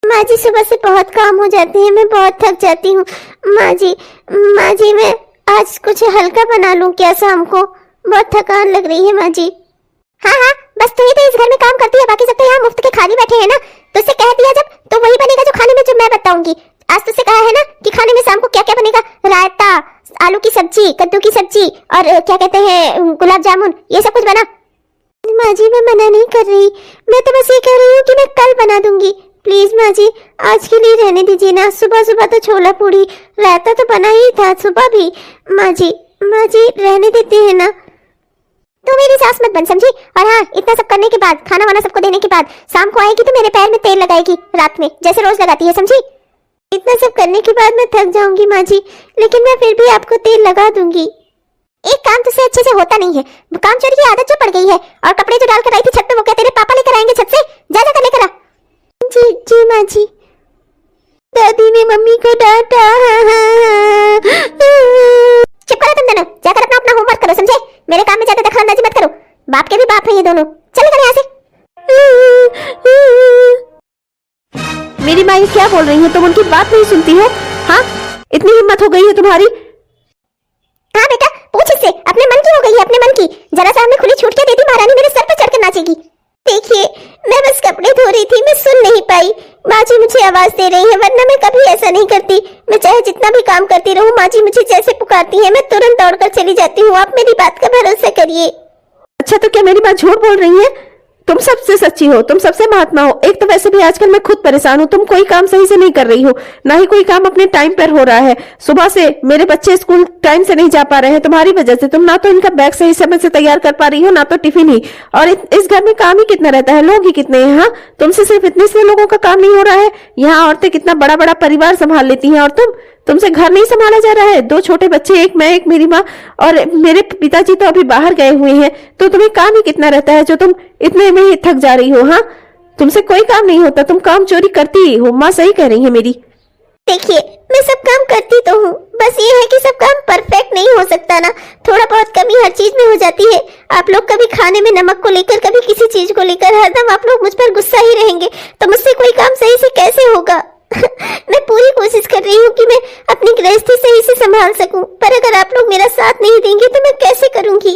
माँ जी सुबह से बहुत काम हो जाते हैं, मैं बहुत थक जाती हूँ। माँ जी मैं आज कुछ हल्का बना लूं क्या शाम को? बहुत थकान लग रही है माँ जी। हाँ हाँ, बस तू ही तो इस घर में काम करती है, बाकी सब तो यहाँ मुफ्त के खाली बैठे हैं ना। तुझसे कह दिया जब, तो वही बनेगा जो खाने में जो मैं बताऊंगी। आज तुझसे कहा है ना कि खाने में शाम को क्या क्या बनेगा, रायता, आलू की सब्जी, कद्दू की सब्जी और क्या कहते हैं गुलाब जामुन, ये सब कुछ बना। माँ जी मैं मना नहीं कर रही, मैं तो बस ये कह रही हूँ कि मैं कल बना दूंगी। प्लीज माँ जी आज के लिए रहने दीजिए ना। सुबह सुबह तो छोला पूड़ी रायता तो बना ही था सुबह भी। माँ जी रहने देते हैं ना। तू मेरी सास मत बन, समझी? और हाँ, इतना सब करने के बाद, खाना वाना सबको देने के बाद, शाम को आएगी तो मेरे पैर में तेल लगाएगी रात में, जैसे रोज लगाती है, समझी? इतना सब करने के बाद मैं थक जाऊंगी माँ जी, लेकिन मैं फिर भी आपको तेल लगा दूंगी। एक काम तुझसे अच्छे से होता नहीं है, काम चोरी की आदत जो पड़ गई है। और कपड़े जो डाल कर आई थी छत पे, वो क्या तेरे पापा लेकर आएंगे छत से? जा कर लेकर आ। जी माँ जी। दादी ने मम्मी को डांटा। चुप करो तुम दोनों, जाकर अपना होमवर्क करो, समझे? मेरे काम में ज्यादा दखलंदाजी मत करो, बाप के भी बाप हैं ये दोनों। चले कर यहाँ से। मेरी माँ ये क्या बोल रही है, तुम उनकी बात नहीं सुनती हो? हाँ, इतनी हिम्मत हो गई है तुम्हारी? हाँ बेटा, पूछ इससे, अपने मन की हो गई है, अपने मन की। जरा सा हमें खुली छूट के दे दी, महारानी मेरे सर पर चढ़कर नाचेगी। देखिए मैं बस कपड़े धो रही थी, मैं सुन नहीं पाई। माँ जी मुझे आवाज दे रही है, वरना मैं कभी ऐसा नहीं करती। मैं चाहे जितना भी काम करती रहूं, माँ जी मुझे जैसे पुकारती है मैं तुरंत दौड़कर चली जाती हूँ। आप मेरी बात का भरोसा करिए। अच्छा तो क्या मेरी माँ झूठ बोल रही है? तुम सबसे सच्ची हो, तुम सबसे महात्मा हो। एक तो वैसे भी आजकल मैं खुद परेशान हूँ, तुम कोई काम सही से नहीं कर रही हो, ना ही कोई काम अपने टाइम पर हो रहा है। सुबह से मेरे बच्चे स्कूल टाइम से नहीं जा पा रहे हैं तुम्हारी वजह से। तुम ना तो इनका बैग सही समय से तैयार कर पा रही हो, ना तो टिफिन ही। और इस घर में काम ही कितना रहता है, लोग ही कितने हैं? हाँ, तुमसे सिर्फ इतने से लोगों का काम नहीं हो रहा है। यहाँ औरतें कितना बड़ा बड़ा परिवार संभाल लेती हैं, और तुमसे घर नहीं संभाला जा रहा है। 2 छोटे बच्चे, एक मैं, एक मेरी माँ, और मेरे पिताजी तो अभी बाहर गए हुए हैं। तो तुम्हें काम ही कितना रहता है जो तुम इतने में ही थक जा रही हो? हाँ, तुमसे कोई काम नहीं होता, तुम काम चोरी करती ही हो। माँ सही कह रही है मेरी। देखिए मैं सब काम करती तो हूँ, बस ये है कि सब काम परफेक्ट नहीं हो सकता ना। थोड़ा बहुत कमी हर चीज में हो जाती है। आप लोग कभी खाने में नमक को लेकर, कभी किसी चीज को लेकर, हरदम आप लोग मुझ पर गुस्सा ही रहेंगे, तो मुझसे कोई काम सही से कैसे होगा? मैं पूरी कोशिश कर रही हूँ कि मैं अपनी गृहस्थी सही से संभाल सकूं, पर अगर आप लोग मेरा साथ नहीं देंगे तो मैं कैसे करूंगी?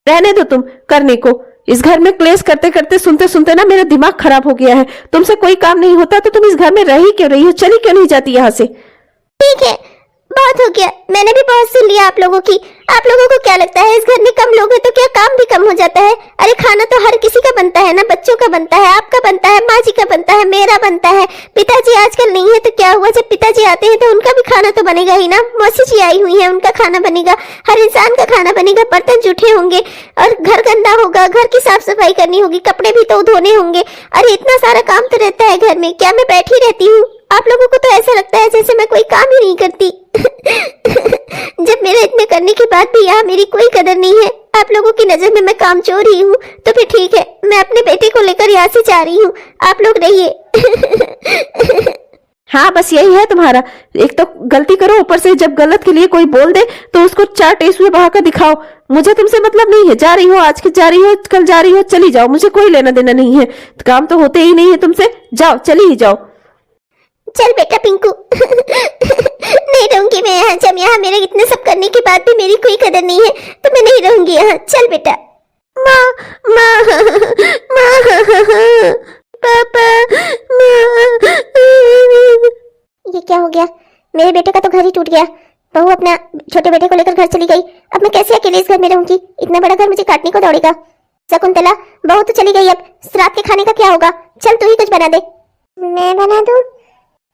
रहने दो तुम करने को। इस घर में क्लेश करते करते, सुनते सुनते ना मेरा दिमाग खराब हो गया है। तुमसे कोई काम नहीं होता तो तुम इस घर में रह ही क्यों रही हो? चली क्यों नहीं जाती यहाँ से? ठीक है, बहुत हो गया, मैंने भी बहुत सुन लिया आप लोगों की। आप लोगों को क्या लगता है इस घर में कम लोग हैं तो क्या काम भी कम हो जाता है? अरे खाना तो हर किसी का बनता है ना, बच्चों का बनता है, आपका बनता है, माँ जी का बनता है, मेरा बनता है। पिताजी आजकल नहीं है तो क्या हुआ, जब पिताजी आते हैं तो उनका भी खाना तो बनेगा ही ना। मौसी जी आई हुई है, उनका खाना बनेगा, हर इंसान का खाना बनेगा। बर्तन जूठे होंगे और घर गंदा होगा, घर की साफ सफाई करनी होगी, कपड़े भी तो धोने होंगे। अरे इतना सारा काम तो रहता है घर में, क्या मैं बैठी रहती हूँ? आप लोगों को तो ऐसा लगता है जैसे मैं कोई काम ही नहीं करती। जब मेरे इतने करने के बाद भी यहाँ मेरी कोई कदर नहीं है, आप लोगों की नजर में मैं कामचोर ही हूँ, तो फिर ठीक है, मैं अपने बेटे को लेकर यहाँ से जा रही हूँ, आप लोग रहिए। हाँ, बस यही है तुम्हारा। एक तो गलती करो, ऊपर से जब गलत के लिए कोई बोल दे तो उसको 4 टेसुए बहाकर दिखाओ। मुझे तुमसे मतलब नहीं है, जा रही हो, आज की जा रही हो, कल जा रही हो, चली जाओ, मुझे कोई लेना देना नहीं है। काम तो होते ही नहीं है तुमसे, जाओ, चली ही जाओ। चल बेटा पिंकू, नहीं रहूंगी मैं यहाँ। जब यहाँ मेरे इतने सब करने के बाद भी मेरी कोई कदर नहीं है तो मैं नहीं रहूंगी यहाँ। चल बेटा। माँ, माँ, माँ, पापा, माँ। ये क्या हो गया? मेरे बेटे का तो घर ही टूट गया। बहू अपना छोटे बेटे को लेकर घर चली गई। अब मैं कैसे अकेले इस घर में रहूंगी? इतना बड़ा घर मुझे काटने को दौड़ेगा। शकुंतला, बहू तो चली गई, अब रात के खाने का क्या होगा? चल तू ही कुछ बना दे। मैं बना दूं?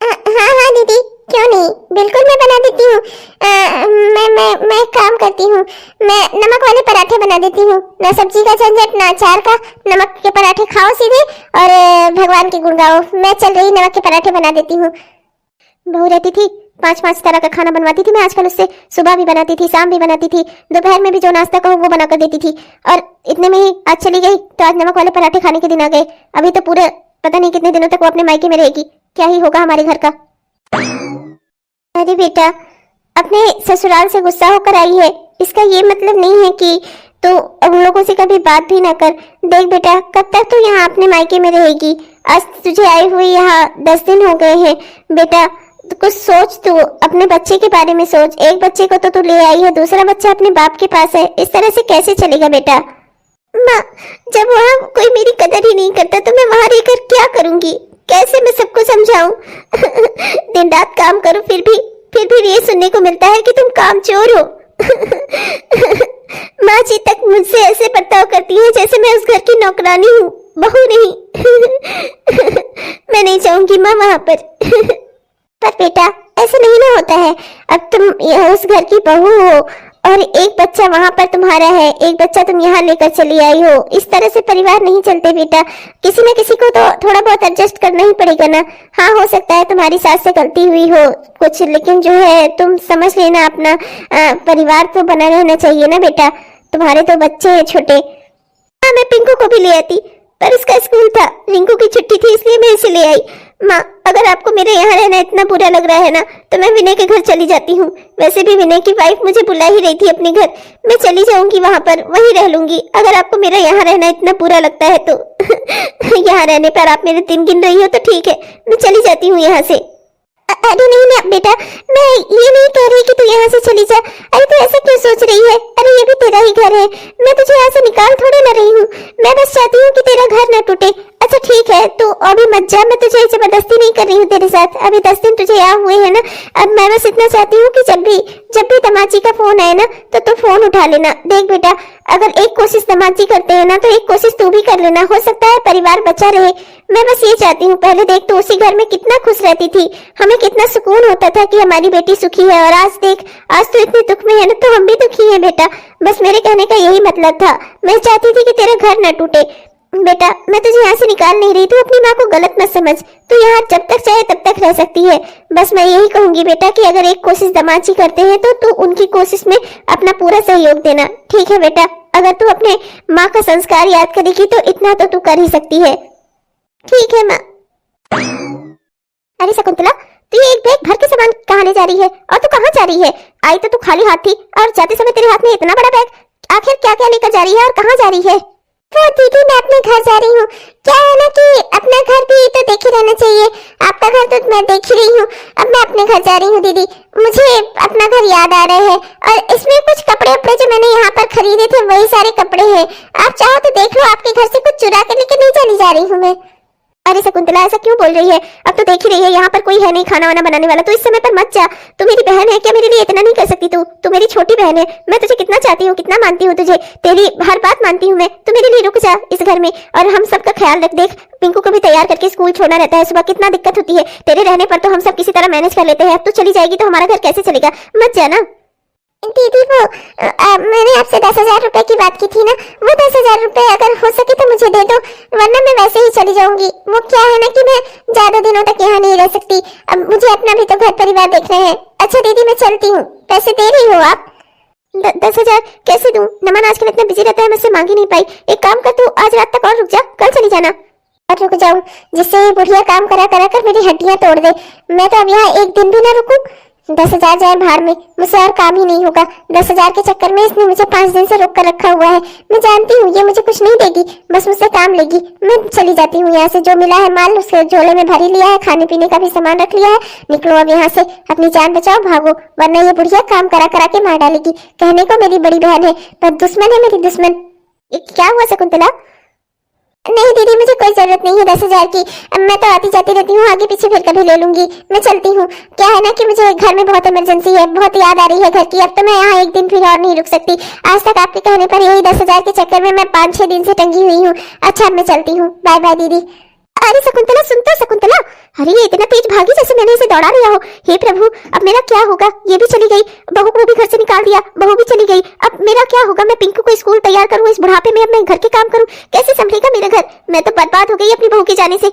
हाँ हाँ दीदी, क्यों नहीं, बिल्कुल मैं बना देती हूँ। मैं एक काम करती हूँ, मैं नमक वाले पराठे बना देती हूँ। ना सब्जी का झंझट, ना अचार का। नमक के पराठे खाओ सीधे और भगवान के गुण गाओ। मैं चल रही नमक के पराठे बना देती हूँ। बहू रहती थी 5-5 तरह का खाना बनवाती थी मैं आजकल उससे। सुबह भी बनाती थी, शाम भी बनाती थी, दोपहर में भी जो नाश्ता कहो वो बनाकर देती थी। और इतने में ही आज चली गई तो आज नमक वाले पराठे खाने के दिन आ गए। अभी तो पूरे पता नहीं कितने दिनों तक वो अपने मायके में रहेगी। क्या ही होगा हमारे घर का। अरे बेटा, अपने ससुराल से गुस्सा होकर आई है, इसका ये मतलब नहीं है कि तो उन लोगों से कभी बात भी ना कर। देख बेटा, कब तक तू यहाँ अपने मायके में रहेगी? आज तुझे आई हुई यहाँ 10 दिन हो गए हैं। बेटा कुछ सोच, तू अपने बच्चे के बारे में सोच। एक बच्चे को तो तू ले आई है, दूसरा बच्चा अपने बाप के पास है। इस तरह से कैसे चलेगा बेटा? माँ, जब वहाँ कोई मेरी कदर ही नहीं करता तो मैं वहाँ रहकर क्या करूंगी? कैसे मैं सबको समझाऊं? दिन रात काम करो फिर भी ये सुनने को मिलता है कि तुम कामचोर हो। माँ जी तक मुझसे ऐसे बर्ताव करती है जैसे मैं उस घर की नौकरानी हूँ, बहू नहीं। मैं नहीं चाहूंगी माँ वहां पर। पर बेटा ऐसा नहीं ना होता है। अब तुम उस घर की बहू हो और एक बच्चा वहां पर तुम्हारा है, एक बच्चा तुम यहाँ लेकर चली आई हो। इस तरह से परिवार नहीं चलते बेटा। किसी न किसी को तो थोड़ा बहुत एडजस्ट करना ही पड़ेगा ना। हाँ, हो सकता है तुम्हारी सास से गलती हुई हो कुछ, लेकिन जो है तुम समझ लेना, अपना परिवार तो बना रहना चाहिए ना बेटा। तुम्हारे तो बच्चे हैं छोटे। हाँ, मैं पिंकू को भी ले आती पर उसका स्कूल था, रिंकू की छुट्टी थी इसलिए मैं इसे ले आई। माँ, अगर आपको मेरे यहाँ रहना इतना बुरा लग रहा है ना तो मैं विनय के घर चली जाती हूँ। वैसे भी विनय की वाइफ मुझे बुला ही रही थी अपने घर, मैं चली जाऊंगी वहां पर, वहीं रह लूंगी। अगर आपको मेरा यहाँ रहना इतना बुरा लगता है तो यहाँ रहने पर आप मेरे दिन गिन रही हो तो ठीक है, मैं चली जाती हूँ यहाँ से। अरे नहीं ना बेटा, मैं ये नहीं कह रही कि तू यहाँ से चली जा। अरे तू ऐसा क्यों सोच रही है? अरे ये भी तेरा ही घर है, मैं तुझे यहाँ से निकाल थोड़े ना रही हूँ। मैं बस चाहती हूँ कि तेरा घर न टूटे। अच्छा ठीक है, तू अभी मत जा, मैं तुझे जबरदस्ती नहीं कर रही हूँ तेरे साथ। अभी 10 दिन तुझे यहाँ हुए हैं ना। अब मैं बस इतना चाहती हूँ कि जब भी दमाजी का फोन आए ना तो तू फोन उठा लेना। देख बेटा, अगर एक कोशिश दमाजी करते हैं ना तो एक कोशिश तू भी कर लेना, हो सकता है परिवार बचा रहे। मैं बस ये चाहती हूँ। पहले देख तो उसी घर में कितना खुश रहती थी, हमें कितना सुकून होता था कि हमारी बेटी सुखी है, और आज देख, आज तो इतने दुख में है ना तो हम भी दुखी हैं बेटा। बस मेरे कहने का यही मतलब था, मैं चाहती थी कि तेरा घर न टूटे। बेटा मैं तुझे यहाँ से निकाल नहीं रही, तू अपनी माँ को गलत मत समझ। तू यहाँ जब तक चाहे तब तक रह सकती है। बस मैं यही कहूंगी बेटा कि अगर एक कोशिश दमाजी करते हैं तो तू उनकी कोशिश में अपना पूरा सहयोग देना, ठीक है बेटा? अगर तू अपने माँ का संस्कार याद करेगी तो इतना तो तू कर ही सकती है। ठीक है माँ। अरे शकुंतला, तू ये एक बैग भर के सामान कहाँ ले जा रही है? और तू कहाँ जा रही है? आई तो तू खाली हाथ थी और जाते समय तेरे हाथ में इतना बड़ा बैग। आखिर क्या क्या लेकर जा रही है और कहाँ जा रही है? तो दीदी मैं अपने घर जा रही हूँ। क्या है ना कि अपना घर भी तो देखे रहना चाहिए। आपका घर तो मैं देख ही रही हूँ, अब मैं अपने घर जा रही हूँ दीदी। मुझे अपना घर याद आ रहा है और इसमें कुछ कपड़े उपड़े जो मैंने यहाँ पर खरीदे थे वही सारे कपड़े हैं। आप चाहो तो देख लो, आपके घर से कुछ चुरा के लेके नहीं चली जा रही हूँ मैं। अरे शकुंतला ऐसा क्यों बोल रही है? अब तो देख ही रही है यहाँ पर कोई है नहीं खाना वाना बनाने वाला, तो इस समय पर मत जा। तू मेरी बहन है, क्या मेरे लिए इतना नहीं कर सकती? तू मेरी छोटी बहन है, मैं तुझे कितना चाहती हूँ, कितना मानती हूँ तुझे, तेरी हर बात मानती हूँ मैं। तू मेरे लिए रुक जा इस घर में और हम सबका ख्याल रख। देख पिंकू को भी तैयार करके स्कूल छोड़ना रहता है, सुबह कितना दिक्कत होती है। तेरे रहने पर तो हम सब किसी तरह मैनेज कर लेते हैं, अब तू चली जाएगी तो हमारा घर कैसे चलेगा? मत जाना। दीदी वो मैंने आपसे 10,000 रुपए की बात की थी ना, वो 10,000 रुपए अगर हो सके तो मुझे दे दो, वरना मैं वैसे ही चली जाऊंगी। वो क्या है ना कि मैं ज्यादा दिनों तक यहाँ नहीं रह सकती, अब मुझे अपना भी तो घर परिवार देखना है। अच्छा दीदी मैं चलती हूँ, पैसे दे रही हो आप? 10,000 कैसे दूं? नमन आजकल इतना बिजी रहता है, मुझसे मांग ही नहीं पाई। एक काम कर, तू आज रात तक और रुक जा, कल चली जाना। और रुक जाऊं जिससे ये बुढ़िया काम करा करा कर मेरी हड्डियां तोड़ दे। मैं तो अब यहाँ एक दिन भी ना रुकूं। 10,000 जाए भाड़ में, मुझसे और काम ही नहीं होगा। 10,000 के चक्कर में इसने मुझे 5 दिन से रोक कर रखा हुआ है। मैं जानती हूँ ये मुझे कुछ नहीं देगी, बस मुझसे काम लेगी। मैं चली जाती हूँ यहाँ से, जो मिला है माल उसके झोले में भरी लिया है, खाने पीने का भी सामान रख लिया है। निकलो अब यहाँ से, अपनी जान बचाओ, भागो, वरना ये बुढ़िया काम करा करा के मार डालेगी। कहने को मेरी बड़ी बहन है, पर दुश्मन है मेरी दुश्मन। ये क्या हुआ शकुंतला? नहीं दीदी मुझे कोई जरूरत नहीं है 10,000 की, मैं तो आती जाती रहती हूँ, आगे पीछे फिर कभी ले लूंगी। मैं चलती हूँ। क्या है ना कि मुझे घर में बहुत इमरजेंसी है, बहुत याद आ रही है घर की। अब तो मैं यहाँ एक दिन फिर और नहीं रुक सकती। आज तक आपके कहने पर यही 10,000 के चक्कर में मैं 5-6 दिन से टंगी हुई हूँ। अच्छा मैं चलती हूँ, बाय बाय दीदी। अरे शकुंतला सुन तो शकुंतला, अरे ये इतना तेज भागी जैसे मैंने इसे दौड़ा लिया हो। हे प्रभु अब मेरा क्या होगा? ये भी चली गई, बहू को भी घर से निकाल दिया, बहू भी चली गई। अब मेरा क्या होगा? मैं पिंकू को स्कूल तैयार करूँ, इस बुढ़ापे में अब मैं घर के काम करूँ, कैसे संभलेगा मेरा घर? मैं तो बर्बाद हो गई अपनी बहू के जाने से।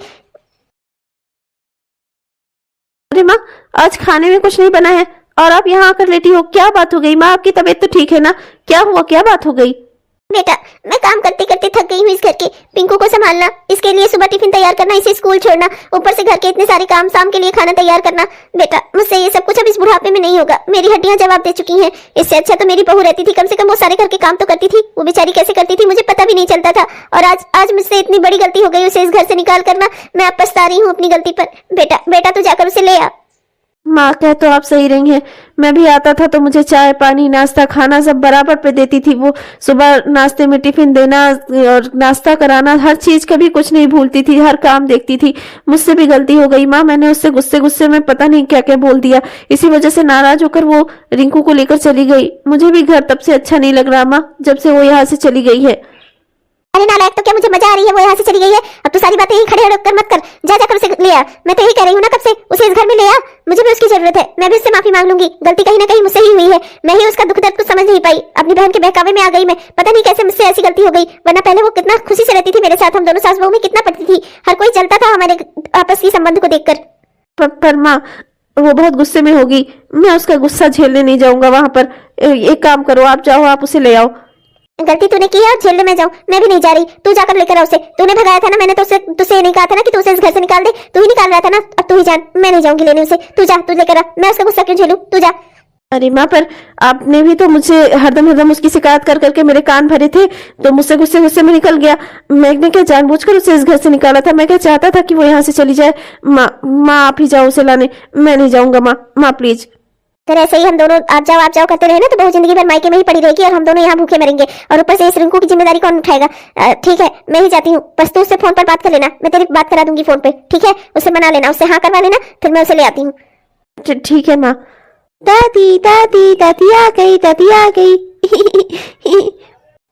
अरे माँ, आज खाने में कुछ नहीं बना है और आप यहाँ आकर लेटी हो, क्या बात हो गई माँ? आपकी तबीयत तो ठीक है ना? क्या हुआ, क्या बात हो गई? बेटा मैं काम करते करते थक गई हूँ इस घर के। पिंकू को संभालना, इसके लिए सुबह टिफिन तैयार करना, इसे स्कूल छोड़ना, ऊपर से घर के इतने सारे काम, शाम के लिए खाना तैयार करना। बेटा मुझसे ये सब कुछ अब इस बुढ़ापे में नहीं होगा, मेरी हड्डियां जवाब दे चुकी हैं। इससे अच्छा तो मेरी बहू रहती थी, कम से कम वो सारे घर के काम तो करती थी। वो बेचारी कैसे करती थी मुझे पता भी नहीं चलता था, और आज मुझसे इतनी बड़ी गलती हो गई उसे इस घर से निकाल करना। मैं अब पछता रही हूँ अपनी गलती पर। बेटा तू जाकर उसे ले आ। माँ कह तो आप सही रही हैं, मैं भी आता था तो मुझे चाय पानी नाश्ता खाना सब बराबर पे देती थी। वो सुबह नाश्ते में टिफिन देना और नाश्ता कराना, हर चीज कभी कुछ नहीं भूलती थी, हर काम देखती थी। मुझसे भी गलती हो गई माँ, मैंने उससे गुस्से में पता नहीं क्या क्या बोल दिया, इसी वजह से नाराज होकर वो रिंकू को लेकर चली गई। मुझे भी घर तब से अच्छा नहीं लग रहा माँ, जब से वो यहाँ से चली गई है। अरे नालायक, तो क्या मुझे मजा आ रही है वो यहाँ से चली गई है? अब तो सारी बातें यही खड़े कर मत कर, जा जाकर उसे ले आ। मैं तो यही कह रही हूँ ना कब से, उसे इस घर में ले आ। मुझे भी उसकी जरूरत है, मैं भी उससे माफी मांग लूंगी। गलती कहीं ना कहीं मुझसे ही हुई है, मैं ही उसका दुख दर्द कुछ समझ नहीं पाई, अपनी बहन के बहकावे में आ गई मैं। पता नहीं कैसे मुझसे ऐसी गलती हो गई, वरना पहले वो कितना खुशी से रहती थी मेरे साथ, हम दोनों सास बहू में कितना पड़ती थी, हर कोई चलता था हमारे आपस की संबंध को देखकर। पर माँ वो बहुत गुस्से में होगी, मैं उसका गुस्सा झेलने नहीं जाऊंगा वहां पर। एक काम करो, आप जाओ, आप उसे ले आओ। गलती तूने की है और झेलने में जाऊं? मैं भी नहीं जा रही, तू जाकर लेकर आ उसे। तूने भगाया था ना, मैंने तो तुझसे नहीं कहा था ना कि तू उसे इस घर से निकाल दे, तू ही निकाल रहा था ना। अब तू ही जान, मैं नहीं जाऊंगी लेने उसे। तू जा, तू लेकर आ, मैं उसका गुस्सा क्यों झेलूं? तू जा। अरे माँ, पर आपने भी तो मुझे हरदम उसकी शिकायत कर करके मेरे कान भरे थे, तो मुझसे गुस्से में निकल गया। मैंने क्या जानबूझकर उसे इस घर से निकाला था? मैं क्या चाहता था कि वो यहाँ से चली जाए? माँ आप ही जाओ उसे लाने, मैं नहीं जाऊंगा माँ प्लीज। अगर ऐसे ही हम दोनों आप जाओ करते रहे ना, तो बहू जिंदगी भर मायके में ही पड़ी रहेगी और हम दोनों यहाँ भूखे मरेंगे, और ऊपर से इस रिंकू की जिम्मेदारी कौन उठाएगा? ठीक है मैं ही जाती हूँ, बस तू उससे फोन पर बात कर लेना, मैं तेरी बात करा दूंगी फोन पे, ठीक है? उसे मना लेना, उससे हाँ करवा लेना, फिर मैं उसे ले आती हूँ। ठीक है माँ। दादी दादी दादी आ गई, दादी आ गई।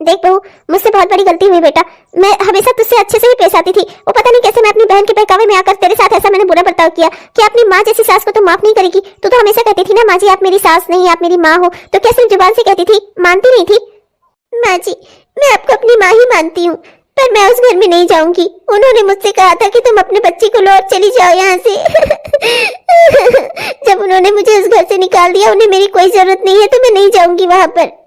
देख बहू, मुझसे बहुत बड़ी गलती हुई बेटा। मैं हमेशा तुझसे अच्छे से ही पेश आती थी, वो पता नहीं कैसे मैं अपनी बहन के बहकावे में आकर तेरे साथ ऐसा मैंने बुरा बर्ताव किया कि अपनी माँ जैसी सास को तो माफ नहीं करेगी। तू तो हमेशा कहती थी ना माँ जी आप मेरी सास नहीं आप मेरी माँ हो, तो क्या सिर्फ जुबान से कहती थी, मानती नहीं थी? माँ जी मैं आपको अपनी माँ ही मानती हूँ, पर मैं उस घर में नहीं जाऊंगी। उन्होंने मुझसे कहा था कि तुम अपने बच्चे को लो और चली जाओ यहाँ से। जब उन्होंने मुझे उस घर से निकाल दिया, उन्हें मेरी कोई जरूरत नहीं है, तो मैं नहीं जाऊंगी वहां पर।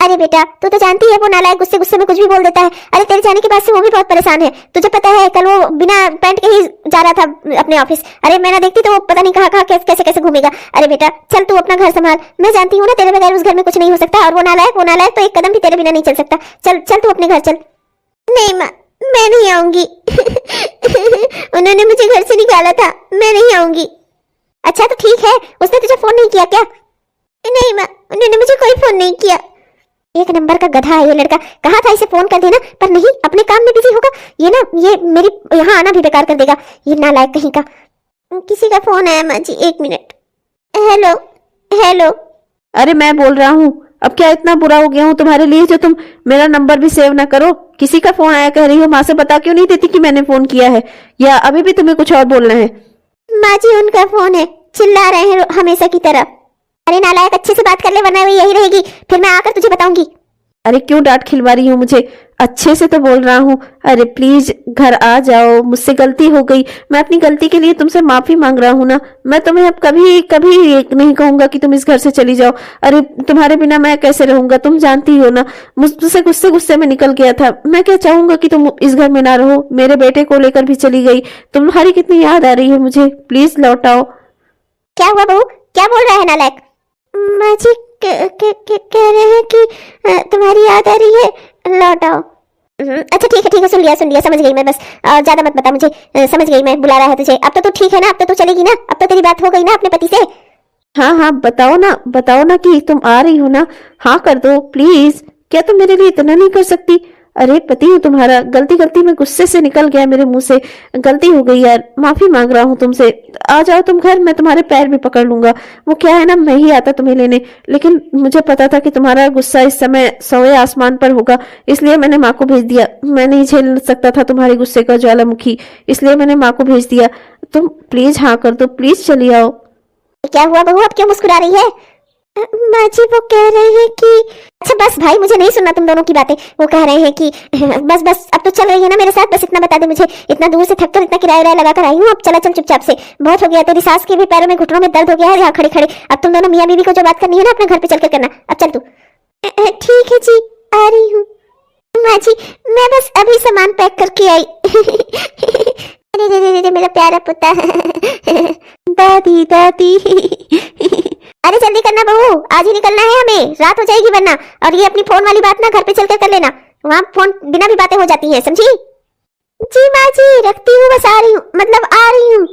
अरे बेटा तू तो जानती है वो नालायक गुस्से में कुछ भी बोल देता है। अरे तेरे जाने के बाद से वो भी बहुत परेशान है, तुझे पता है कल वो बिना पैंट के ही जा रहा था अपने ऑफिस। अरे मैं ना देखती तो वो पता नहीं कहाँ कैसे घूमेगा। अरे बेटा चल तू अपना घर संभाल, मैं जानती हूँ ना तेरे बगैर उस घर में कुछ नहीं हो सकता, और वो नालायक तो एक कदम भी तेरे बिना नहीं चल सकता। चल तू अपने घर चल। नहीं माँ मैं नहीं आऊंगी। उन्होंने मुझे घर से निकाला था, मैं नहीं आऊंगी। अच्छा तो ठीक है, उसने तुझे फोन नहीं किया क्या? नहीं माँ उन्होंने मुझे कोई फोन नहीं किया। एक नंबर का गधा है ये लड़का, कहा था इसे फोन कर देना, पर नहीं अपने काम में बिजी होगा। ये मेरी यहाँ आना भी बेकार कर देगा, ये नालायक कहीं का। किसी का फोन आया माँ जी, 1 मिनट। हेलो। अरे मैं बोल रहा हूँ, अब क्या इतना बुरा हो गया हूँ तुम्हारे लिए जो तुम मेरा नंबर भी सेव ना करो? किसी का फोन आया कह रही हो, माँ से बता क्यों नहीं देती कि मैंने फोन किया है, या अभी भी तुम्हें कुछ और बोलना है? माँ जी उनका फोन है, चिल्ला रहे हैं हमेशा की तरह। अरे नालायक, अच्छे से बात कर ले वरना वो यही रहेगी, फिर मैं आकर तुझे बताऊंगी। अरे क्यों डांट खिलवा रही हो मुझे? अच्छे से तो बोल रहा हूँ। अरे प्लीज घर आ जाओ, मुझसे गलती हो गई, मैं अपनी गलती के लिए तुमसे माफी मांग रहा हूँ ना। मैं तुम्हें अब कभी कभी नहीं कहूंगा कि तुम इस घर से चली जाओ। अरे तुम्हारे बिना मैं कैसे रहूंगा, तुम जानती हो ना। मुझसे गुस्से गुस्से में निकल गया था। मैं क्या चाहूंगा कि तुम इस घर में ना रहो। मेरे बेटे को लेकर भी चली गई। तुम्हारी कितनी याद आ रही है मुझे, प्लीज लौट आओ। क्या हुआ बहू, क्या बोल रहा है नालायक? माँ जी कह रहे हैं कि तुम्हारी याद आ रही है, लौट आओ। अच्छा ठीक है, सुन लिया, समझ गई मैं। बस ज्यादा मत बता मुझे, समझ गई मैं, बुला रहा है तुझे। अब तो तू ठीक है ना, अब तो तू चलेगी ना, अब तो तेरी बात हो गई ना अपने पति से। हाँ बताओ ना कि तुम आ रही हो ना। हाँ कर दो प्लीज। क्या तुम मेरे लिए इतना नहीं कर सकती? अरे पति हूँ तुम्हारा, गलती में गुस्से से निकल गया मेरे मुंह से, गलती हो गई यार, माफी मांग रहा हूँ तुमसे। आ जाओ तुम घर, मैं तुम्हारे पैर भी पकड़ लूंगा। वो क्या है ना, मैं ही आता तुम्हें लेने, लेकिन मुझे पता था कि तुम्हारा गुस्सा इस समय 100वें आसमान पर होगा, इसलिए मैंने माँ को भेज दिया। मैं नहीं झेल सकता था तुम्हारे गुस्से का ज्वालामुखी, इसलिए मैंने माँ को भेज दिया। तुम प्लीज हाँ कर दो, प्लीज चली आओ। क्या हुआ बहू, अब क्यों मुस्कुरा रही है? माँ जी वो कह रहे हैं कि, अच्छा बस भाई, मुझे नहीं सुनना तुम दोनों की बातें। वो कह रहे हैं कि बस अब तो चल रही है ना मेरे साथ, बस इतना बता दे मुझे। इतना दूर से थक कर इतना किराया लगा कर आई हूँ, अब चल चुपचाप से, बहुत हो गया। तेरी सास के भी पैरों में घुटनों में दर्द हो गया है यहाँ खड़े खड़े। अब तुम दोनों मियाँ बीवी को जो बात करनी है ना अपने घर पे चल कर करना। अब चल तू। ठीक है जी, आ रही हूँ। माँ जी मैं बस अभी सामान पैक करके आई। अरे मेरा प्यारा पुता। दादी। अरे जल्दी करना बहू, आज ही निकलना है हमें, रात हो जाएगी वरना। और ये अपनी फोन वाली बात ना घर पे चलकर कर लेना, वहाँ फोन बिना भी बातें हो जाती हैं, समझी? जी माँ जी, रखती हूँ, बस आ रही हूँ, मतलब आ रही हूँ।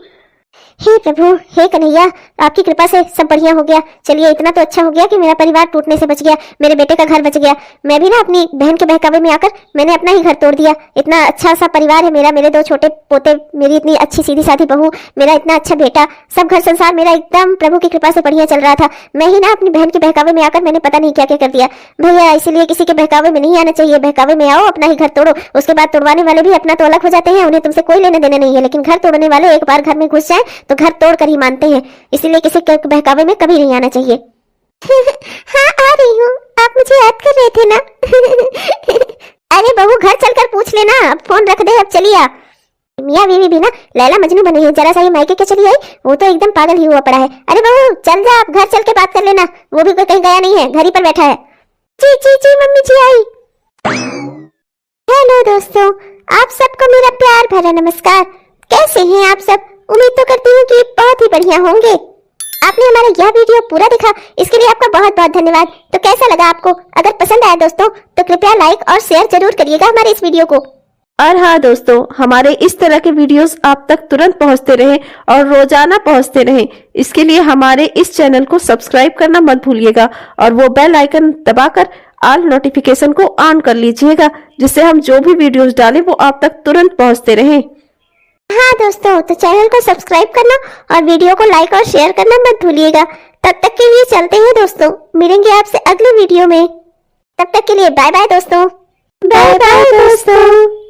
हे प्रभु, हे कन्हैया, आपकी कृपा से सब बढ़िया हो गया। चलिए इतना तो अच्छा हो गया कि मेरा परिवार टूटने से बच गया, मेरे बेटे का घर बच गया। मैं भी ना अपनी बहन के बहकावे में आकर मैंने अपना ही घर तोड़ दिया। इतना अच्छा सा परिवार है मेरा, मेरे 2 छोटे पोते, मेरी इतनी अच्छी सीधी साधी बहू, मेरा इतना अच्छा बेटा, सब घर संसार मेरा एकदम प्रभु की कृपा से बढ़िया चल रहा था। मैं ही ना अपनी बहन के बहकावे में आकर मैंने पता नहीं क्या क्या कर दिया। भैया इसीलिए किसी के बहकावे में नहीं आना चाहिए, बहकावे में आओ, अपना ही घर तोड़ो, उसके बाद तोड़वाने वाले भी अपना तो अलग हो जाते हैं, उन्हें तुमसे कोई लेने देने नहीं है। लेकिन घर तोड़ने वाले एक बार घर में घुस जाए तो घर तोड़ कर ही मानते हैं, इसीलिए किसी के बहकावे में कभी नहीं आना चाहिए। हाँ आ रही हूँ, आप मुझे याद कर रहे थे ना? अरे बहू घर चलकर पूछ लेना, अब फोन रख दे, अब चलिए आ। मियाँ बीवी भी ना लैला मजनू बने हैं, जरा सा ये मायके के चली आई, वो तो एकदम पागल ही हुआ पड़ा है। अरे बहू चल जा, आप घर चल के बात कर लेना, वो भी कोई कहीं गया नहीं है, घर ही पर बैठा है। जी मम्मी जी आई। हेलो दोस्तों, आप सबको मेरा प्यार भरा नमस्कार। कैसे हैं आप सब? उम्मीद तो करती हूँ कि बहुत ही बढ़िया होंगे। आपने हमारा यह वीडियो पूरा देखा, इसके लिए आपका बहुत बहुत धन्यवाद। तो कैसा लगा आपको? अगर पसंद आया दोस्तों तो कृपया लाइक और शेयर जरूर करिएगा हमारे इस वीडियो को। और हाँ दोस्तों, हमारे इस तरह के वीडियोस आप तक तुरंत पहुंचते रहे और रोजाना पहुंचते रहे, इसके लिए हमारे इस चैनल को सब्सक्राइब करना मत भूलिएगा और वो बेल आइकन दबाकर ऑल नोटिफिकेशन को ऑन कर लीजिएगा, जिससे हम जो भी वीडियोस डालें वो आप तक तुरंत पहुंचते रहें। हाँ दोस्तों, तो चैनल को सब्सक्राइब करना और वीडियो को लाइक और शेयर करना मत भूलिएगा। तब तक के लिए चलते हैं दोस्तों, मिलेंगे आपसे अगले वीडियो में। तब तक के लिए बाय बाय दोस्तों। बाय बाय दोस्तों।